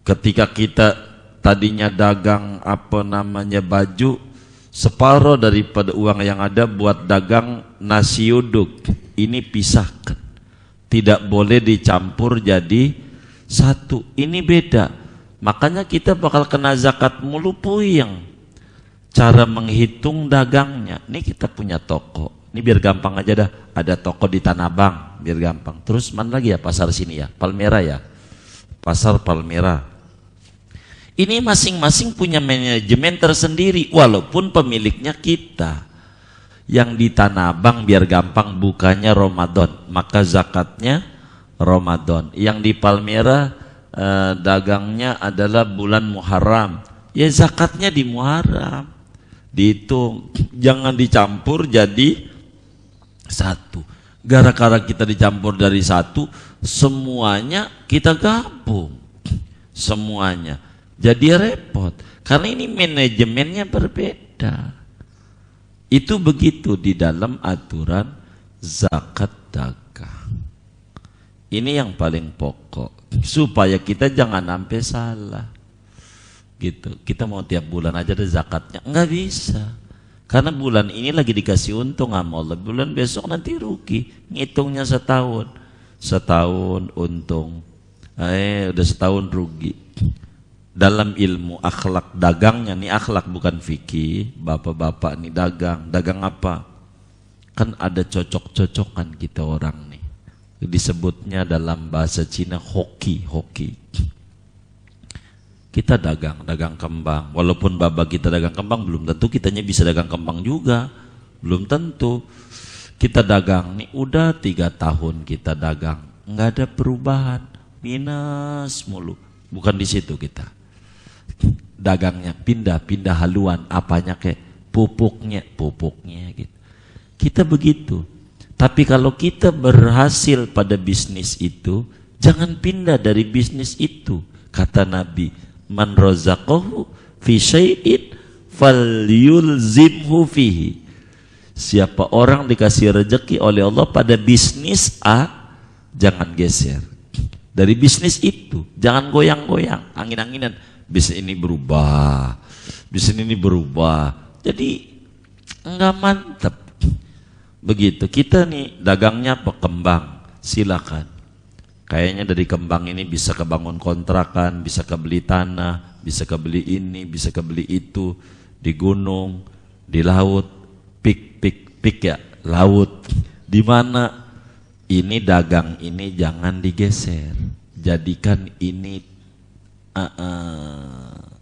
ketika kita tadinya dagang baju, separuh daripada uang yang ada buat dagang nasi uduk, ini pisahkan, tidak boleh dicampur jadi satu. Ini beda, makanya kita bakal kena zakat mulu puyeng cara menghitung dagangnya. Ini kita punya toko, ini biar gampang aja dah, ada toko di Tanah Abang biar gampang. Terus mana lagi ya, pasar sini ya, Palmera ya, pasar Palmera. Ini masing-masing punya manajemen tersendiri, walaupun pemiliknya kita. Yang di Tanah Abang biar gampang bukanya Ramadan, maka zakatnya Ramadan. Yang di Palmera dagangnya adalah bulan Muharram, ya zakatnya di Muharram. Dihitung, jangan dicampur jadi satu. Gara-gara kita dicampur dari satu, semuanya kita gabung, semuanya. Jadi repot, karena ini manajemennya berbeda. Itu begitu di dalam aturan zakat dagang. Ini yang paling pokok, supaya kita jangan sampai salah. Gitu. Kita mau tiap bulan aja ada zakatnya, nggak bisa. Karena bulan ini lagi dikasih untung sama Allah, bulan besok nanti rugi. Ngitungnya setahun untung, udah setahun rugi. Dalam ilmu akhlak dagangnya, nih akhlak bukan fikih, bapak-bapak nih dagang apa? Kan ada cocok-cocokan kita orang nih. Disebutnya dalam bahasa Cina hoki. Kita dagang kembang. Walaupun bapak kita dagang kembang, belum tentu kitanya bisa dagang kembang juga. Belum tentu. Kita dagang nih udah 3 tahun kita dagang, nggak ada perubahan, minus mulu. Bukan di situ kita. Dagangnya pindah haluan, apanya kayak pupuknya gitu. Kita begitu. Tapi kalau kita berhasil pada bisnis itu, jangan pindah dari bisnis itu. Kata Nabi, man razaqahu fi syai'in falyulzimhu fihi. Siapa orang dikasih rezeki oleh Allah pada bisnis A, jangan geser dari bisnis itu, jangan goyang-goyang, angin-anginan. Bisnis ini berubah, jadi enggak mantap. Begitu kita nih dagangnya apa, kembang, silakan. Kayaknya dari kembang ini bisa kebangun kontrakan, bisa kebeli tanah, bisa kebeli ini, bisa kebeli itu, di gunung, di laut, pik ya, laut. Di mana ini dagang ini jangan digeser, jadikan ini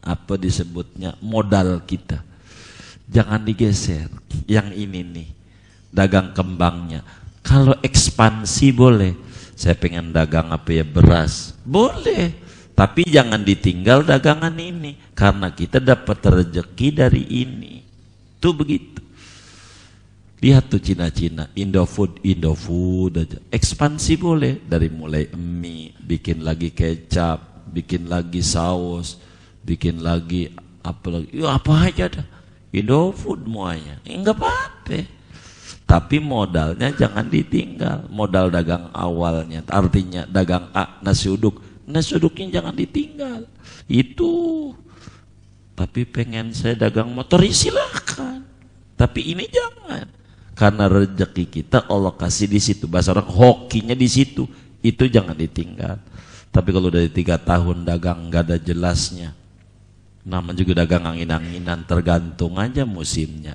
apa disebutnya modal kita, jangan digeser. Yang ini nih dagang kembangnya. Kalau ekspansi boleh, saya pengen dagang apa ya, beras boleh, tapi jangan ditinggal dagangan ini, karena kita dapat rezeki dari ini. Tuh begitu. Lihat tuh Cina-Cina, Indofood aja. Ekspansi boleh, dari mulai mie, bikin lagi kecap, bikin lagi saus, bikin lagi apa lagi, ya apa aja dah, Indofood semuanya, enggak apa-apa. Tapi modalnya jangan ditinggal, modal dagang awalnya, artinya dagang A, nasi uduknya jangan ditinggal. Itu. Tapi pengen saya dagang motor, silakan. Tapi ini jangan, karena rezeki kita Allah kasih di situ. Bahasa orang hokinya di situ, itu jangan ditinggal. Tapi kalau dari 3 tahun dagang nggak ada jelasnya, nama juga dagang angin-anginan, tergantung aja musimnya.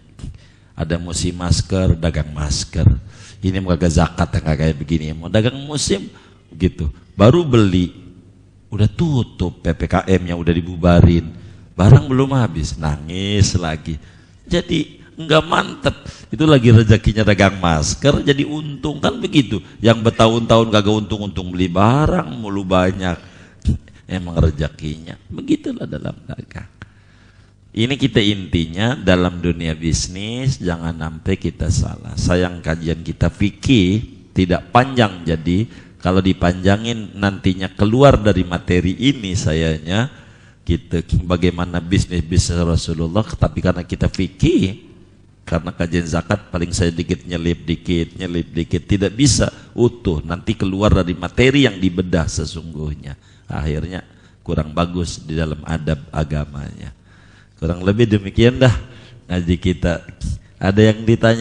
Ada musim masker, dagang masker. Ini mau kagak zakat yang kayak begini, mau dagang musim gitu. Baru beli, udah tutup, PPKM-nya udah dibubarin, barang belum habis, nangis lagi. Jadi nggak mantep. Itu lagi rezekinya dagang masker, jadi untung, kan begitu. Yang bertahun-tahun kagak untung-untung beli barang mulu banyak, emang rezekinya begitulah dalam dagang. Ini kita intinya dalam dunia bisnis jangan sampai kita salah. Sayang kajian kita fikih tidak panjang, jadi kalau dipanjangin nantinya keluar dari materi ini sayanya kita bagaimana bisnis Rasulullah, tapi karena kita fikih, karena kajian zakat paling saya nyelip dikit tidak bisa utuh, nanti keluar dari materi yang dibedah sesungguhnya, akhirnya kurang bagus di dalam adab agamanya. Kurang lebih demikian dah ngaji kita. Ada yang ditanya?